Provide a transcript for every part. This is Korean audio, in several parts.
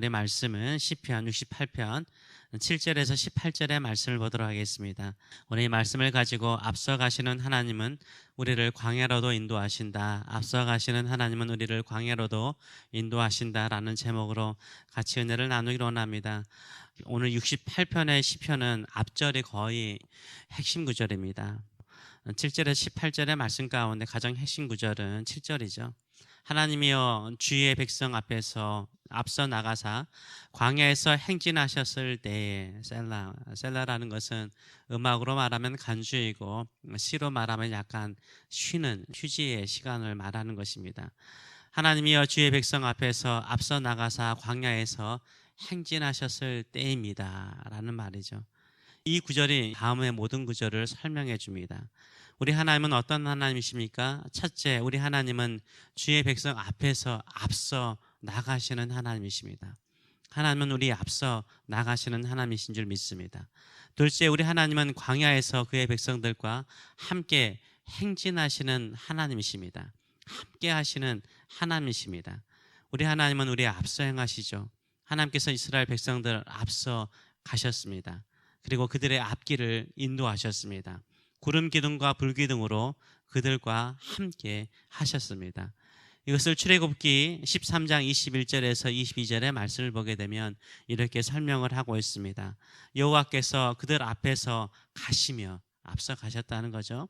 우리 말씀은 시편 68편 7절에서 18절의 말씀을 보도록 하겠습니다. 오늘 이 말씀을 가지고 앞서 가시는 하나님은 우리를 광야로도 인도하신다. 앞서 가시는 하나님은 우리를 광야로도 인도하신다라는 제목으로 같이 은혜를 나누기로 원합니다. 오늘 68편의 시편은 앞절이 거의 핵심 구절입니다. 7절에서 18절의 말씀 가운데 가장 핵심 구절은 7절이죠. 하나님이여 주의 백성 앞에서 앞서 나가사 광야에서 행진하셨을 때에 셀라라는 것은 음악으로 말하면 간주이고 시로 말하면 약간 쉬는 휴지의 시간을 말하는 것입니다. 하나님이여 주의 백성 앞에서 앞서 나가사 광야에서 행진하셨을 때입니다 라는 말이죠. 이 구절이 다음의 모든 구절을 설명해 줍니다. 우리 하나님은 어떤 하나님이십니까? 첫째, 우리 하나님은 주의 백성 앞에서 앞서 나가시는 하나님이십니다. 하나님은 우리 앞서 나가시는 하나님이신 줄 믿습니다. 둘째, 우리 하나님은 광야에서 그의 백성들과 함께 행진하시는 하나님이십니다. 함께 하시는 하나님이십니다. 우리 하나님은 우리 앞서 행하시죠. 하나님께서 이스라엘 백성들 앞서 가셨습니다. 그리고 그들의 앞길을 인도하셨습니다. 구름 기둥과 불 기둥으로 그들과 함께 하셨습니다. 이것을 출애굽기 13장 21절에서 22절의 말씀을 보게 되면 이렇게 설명을 하고 있습니다. 여호와께서 그들 앞에서 가시며 앞서 가셨다는 거죠.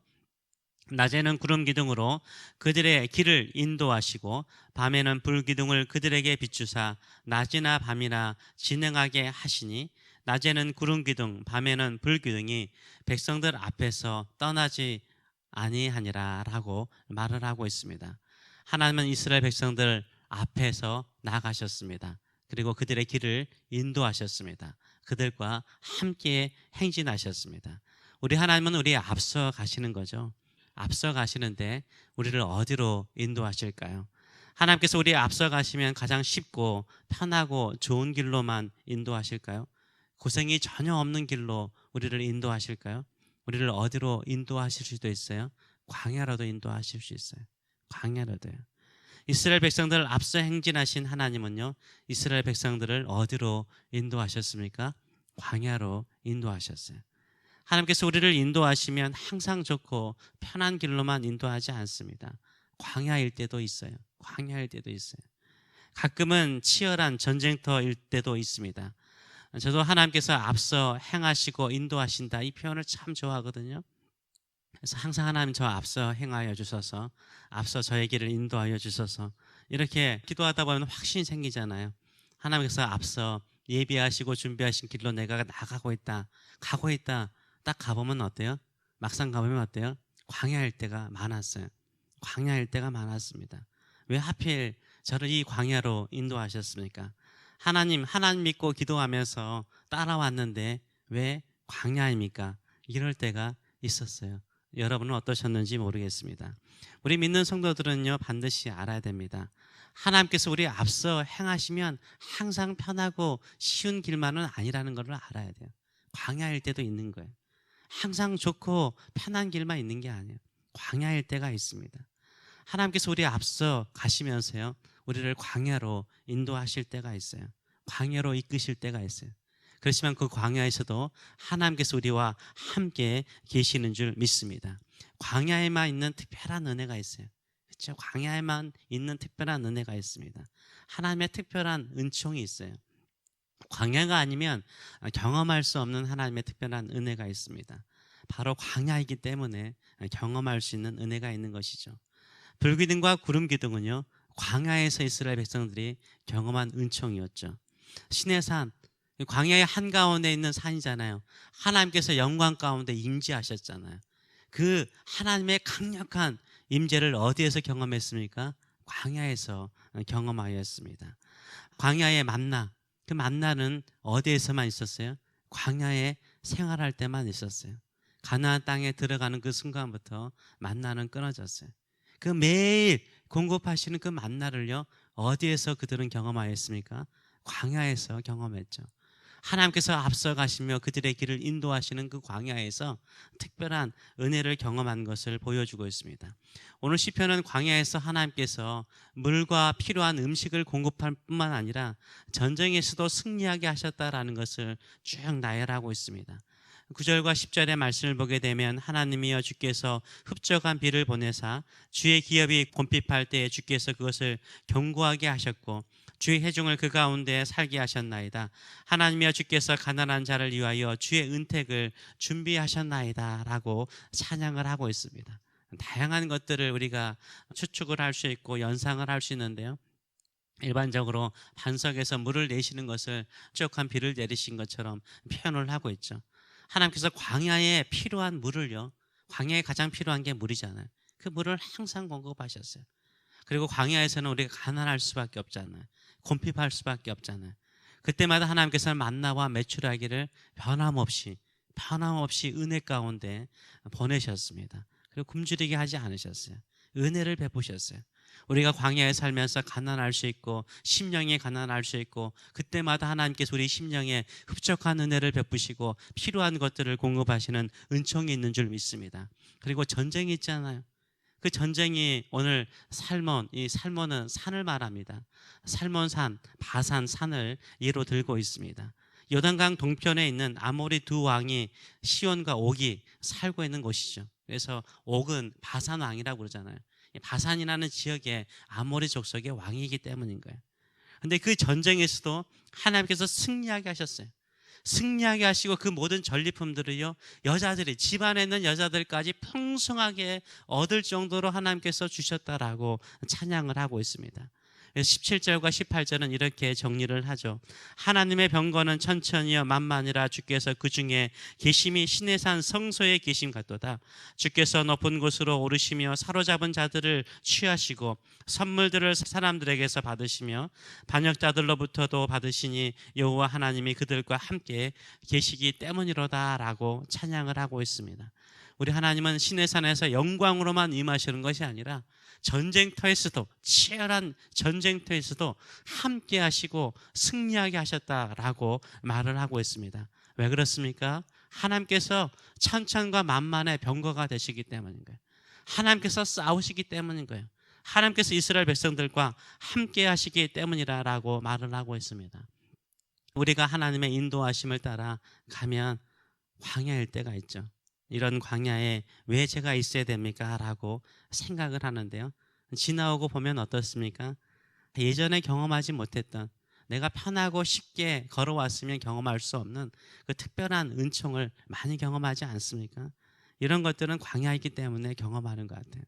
낮에는 구름 기둥으로 그들의 길을 인도하시고 밤에는 불 기둥을 그들에게 비추사 낮이나 밤이나 진행하게 하시니 낮에는 구름 기둥, 밤에는 불 기둥이 백성들 앞에서 떠나지 아니하니라 라고 말을 하고 있습니다. 하나님은 이스라엘 백성들 앞에서 나가셨습니다. 그리고 그들의 길을 인도하셨습니다. 그들과 함께 행진하셨습니다. 우리 하나님은 우리의 앞서 가시는 거죠. 앞서 가시는데 우리를 어디로 인도하실까요? 하나님께서 우리의 앞서 가시면 가장 쉽고 편하고 좋은 길로만 인도하실까요? 고생이 전혀 없는 길로 우리를 인도하실까요? 우리를 어디로 인도하실 수도 있어요? 광야로도 인도하실 수 있어요. 광야로도요. 이스라엘 백성들을 앞서 행진하신 하나님은요, 이스라엘 백성들을 어디로 인도하셨습니까? 광야로 인도하셨어요. 하나님께서 우리를 인도하시면 항상 좋고 편한 길로만 인도하지 않습니다. 광야일 때도 있어요. 광야일 때도 있어요. 가끔은 치열한 전쟁터일 때도 있습니다. 저도 하나님께서 앞서 행하시고 인도하신다 이 표현을 참 좋아하거든요. 그래서 항상 하나님 저 앞서 행하여 주소서, 앞서 저의 길을 인도하여 주소서 이렇게 기도하다 보면 확신이 생기잖아요. 하나님께서 앞서 예비하시고 준비하신 길로 내가 나가고 있다, 가고 있다. 딱 가보면 어때요? 막상 가보면 어때요? 광야일 때가 많았어요. 광야일 때가 많았습니다. 왜 하필 저를 이 광야로 인도하셨습니까? 하나님 믿고 기도하면서 따라왔는데 왜 광야입니까? 이럴 때가 있었어요. 여러분은 어떠셨는지 모르겠습니다. 우리 믿는 성도들은요, 반드시 알아야 됩니다. 하나님께서 우리 앞서 행하시면 항상 편하고 쉬운 길만은 아니라는 것을 알아야 돼요. 광야일 때도 있는 거예요. 항상 좋고 편한 길만 있는 게 아니에요. 광야일 때가 있습니다. 하나님께서 우리 앞서 가시면서요, 우리를 광야로 인도하실 때가 있어요. 광야로 이끄실 때가 있어요. 그렇지만 그 광야에서도 하나님께서 우리와 함께 계시는 줄 믿습니다. 광야에만 있는 특별한 은혜가 있어요. 그렇죠? 광야에만 있는 특별한 은혜가 있습니다. 하나님의 특별한 은총이 있어요. 광야가 아니면 경험할 수 없는 하나님의 특별한 은혜가 있습니다. 바로 광야이기 때문에 경험할 수 있는 은혜가 있는 것이죠. 불기둥과 구름기둥은요, 광야에서 이스라엘 백성들이 경험한 은총이었죠. 시내산, 광야의 한가운데 있는 산이잖아요. 하나님께서 영광 가운데 임재하셨잖아요. 그 하나님의 강력한 임재를 어디에서 경험했습니까? 광야에서 경험하였습니다. 광야의 만나, 그 만나는 어디에서만 있었어요? 광야에 생활할 때만 있었어요. 가나안 땅에 들어가는 그 순간부터 만나는 끊어졌어요. 그 매일 공급하시는 그 만나를요, 어디에서 그들은 경험하였습니까? 광야에서 경험했죠. 하나님께서 앞서가시며 그들의 길을 인도하시는 그 광야에서 특별한 은혜를 경험한 것을 보여주고 있습니다. 오늘 시편은 광야에서 하나님께서 물과 필요한 음식을 공급할 뿐만 아니라 전쟁에서도 승리하게 하셨다라는 것을 쭉 나열하고 있습니다. 9절과 10절의 말씀을 보게 되면 하나님이여 주께서 흡족한 비를 보내사 주의 기업이 곤핍할 때에 주께서 그것을 견고하게 하셨고 주의 회중을 그 가운데 살게 하셨나이다. 하나님이여 주께서 가난한 자를 위하여 주의 은택을 준비하셨나이다 라고 찬양을 하고 있습니다. 다양한 것들을 우리가 추측을 할 수 있고 연상을 할 수 있는데요, 일반적으로 반석에서 물을 내시는 것을 흡족한 비를 내리신 것처럼 표현을 하고 있죠. 하나님께서 광야에 필요한 물을요, 광야에 가장 필요한 게 물이잖아요. 그 물을 항상 공급하셨어요. 그리고 광야에서는 우리가 가난할 수밖에 없잖아요. 곤핍할 수밖에 없잖아요. 그때마다 하나님께서는 만나와 메추라기를 변함없이 은혜 가운데 보내셨습니다. 그리고 굶주리게 하지 않으셨어요. 은혜를 베푸셨어요. 우리가 광야에 살면서 가난할 수 있고 심령에 가난할 수 있고 그때마다 하나님께서 우리 심령에 흡족한 은혜를 베푸시고 필요한 것들을 공급하시는 은총이 있는 줄 믿습니다. 그리고 전쟁이 있잖아요. 그 전쟁이 오늘 이 살몬은 산을 말합니다. 살몬산, 바산 산을 예로 들고 있습니다. 요단강 동편에 있는 아모리 두 왕이 시온과 옥이 살고 있는 곳이죠. 그래서 옥은 바산 왕이라고 그러잖아요. 바산이라는 지역의 아모리 족속의 왕이기 때문인 거예요. 근데 그 전쟁에서도 하나님께서 승리하게 하셨어요. 승리하게 하시고 그 모든 전리품들을요, 여자들이, 집안에 있는 여자들까지 풍성하게 얻을 정도로 하나님께서 주셨다라고 찬양을 하고 있습니다. 17절과 18절은 이렇게 정리를 하죠. 하나님의 병거는 천천히여 만만이라 주께서 그 중에 계심이 신의 산 성소에 계심 같도다. 주께서 높은 곳으로 오르시며 사로잡은 자들을 취하시고 선물들을 사람들에게서 받으시며 반역자들로부터도 받으시니 여호와 하나님이 그들과 함께 계시기 때문이로다 라고 찬양을 하고 있습니다. 우리 하나님은 신의 산에서 영광으로만 임하시는 것이 아니라 전쟁터에서도, 치열한 전쟁터에서도 함께 하시고 승리하게 하셨다라고 말을 하고 있습니다. 왜 그렇습니까? 하나님께서 천천과 만만의 병거가 되시기 때문인 거예요. 하나님께서 싸우시기 때문인 거예요. 하나님께서 이스라엘 백성들과 함께 하시기 때문이라고 말을 하고 있습니다. 우리가 하나님의 인도하심을 따라 가면 광야일 때가 있죠. 이런 광야에 왜 제가 있어야 됩니까? 라고 생각을 하는데요, 지나오고 보면 어떻습니까? 예전에 경험하지 못했던, 내가 편하고 쉽게 걸어왔으면 경험할 수 없는 그 특별한 은총을 많이 경험하지 않습니까? 이런 것들은 광야이기 때문에 경험하는 것 같아요.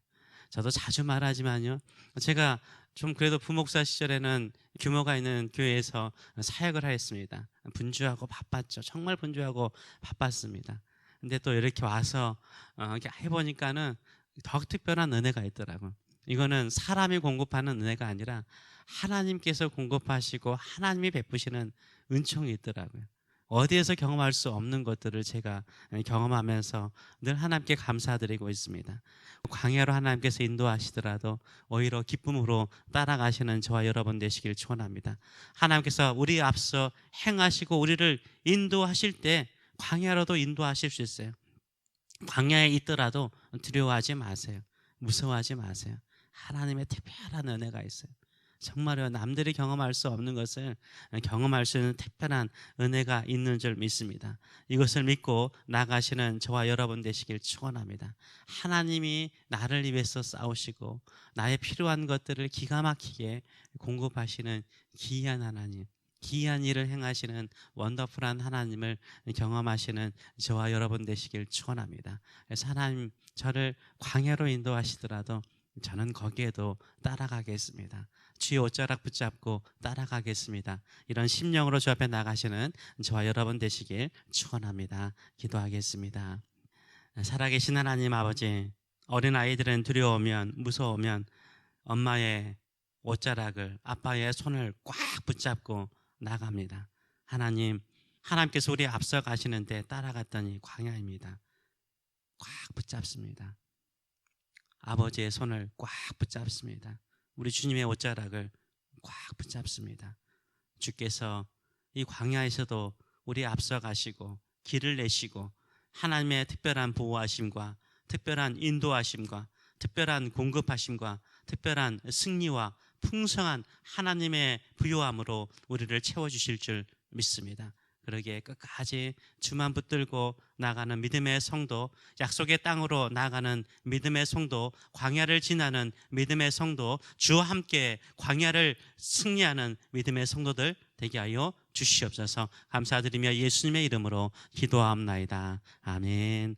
저도 자주 말하지만요, 제가 좀 그래도 부목사 시절에는 규모가 있는 교회에서 사역을 하였습니다. 분주하고 바빴죠. 정말 분주하고 바빴습니다. 근데 또 이렇게 와서 이렇게 해보니까는 더 특별한 은혜가 있더라고요. 이거는 사람이 공급하는 은혜가 아니라 하나님께서 공급하시고 하나님이 베푸시는 은총이 있더라고요. 어디에서 경험할 수 없는 것들을 제가 경험하면서 늘 하나님께 감사드리고 있습니다. 광야로 하나님께서 인도하시더라도 오히려 기쁨으로 따라가시는 저와 여러분 되시길 축원합니다. 하나님께서 우리 앞서 행하시고 우리를 인도하실 때 광야로도 인도하실 수 있어요. 광야에 있더라도 두려워하지 마세요. 무서워하지 마세요. 하나님의 특별한 은혜가 있어요. 정말요, 남들이 경험할 수 없는 것을 경험할 수 있는 특별한 은혜가 있는 줄 믿습니다. 이것을 믿고 나가시는 저와 여러분 되시길 축원합니다. 하나님이 나를 위해서 싸우시고 나의 필요한 것들을 기가 막히게 공급하시는 기이한 하나님, 기이한 일을 행하시는 원더풀한 하나님을 경험하시는 저와 여러분 되시길 축원합니다. 그래서 하나님, 저를 광야로 인도하시더라도 저는 거기에도 따라가겠습니다. 주의 옷자락 붙잡고 따라가겠습니다. 이런 심령으로 주 앞에 나가시는 저와 여러분 되시길 축원합니다. 기도하겠습니다. 살아계신 하나님 아버지, 어린아이들은 두려우면, 무서우면 엄마의 옷자락을, 아빠의 손을 꽉 붙잡고 나갑니다. 하나님, 하나님께서 우리 앞서 가시는데 따라갔더니 광야입니다. 꽉 붙잡습니다. 아버지의 손을 꽉 붙잡습니다. 우리 주님의 옷자락을 꽉 붙잡습니다. 주께서 이 광야에서도 우리 앞서가시고 길을 내시고 하나님의 특별한 보호하심과 특별한 인도하심과 특별한 공급하심과 특별한 승리와 풍성한 하나님의 부요함으로 우리를 채워주실 줄 믿습니다. 그러기에 끝까지 주만 붙들고 나가는 믿음의 성도, 약속의 땅으로 나가는 믿음의 성도, 광야를 지나는 믿음의 성도, 주와 함께 광야를 승리하는 믿음의 성도들 되게 하여 주시옵소서. 감사드리며 예수님의 이름으로 기도하옵나이다. 아멘.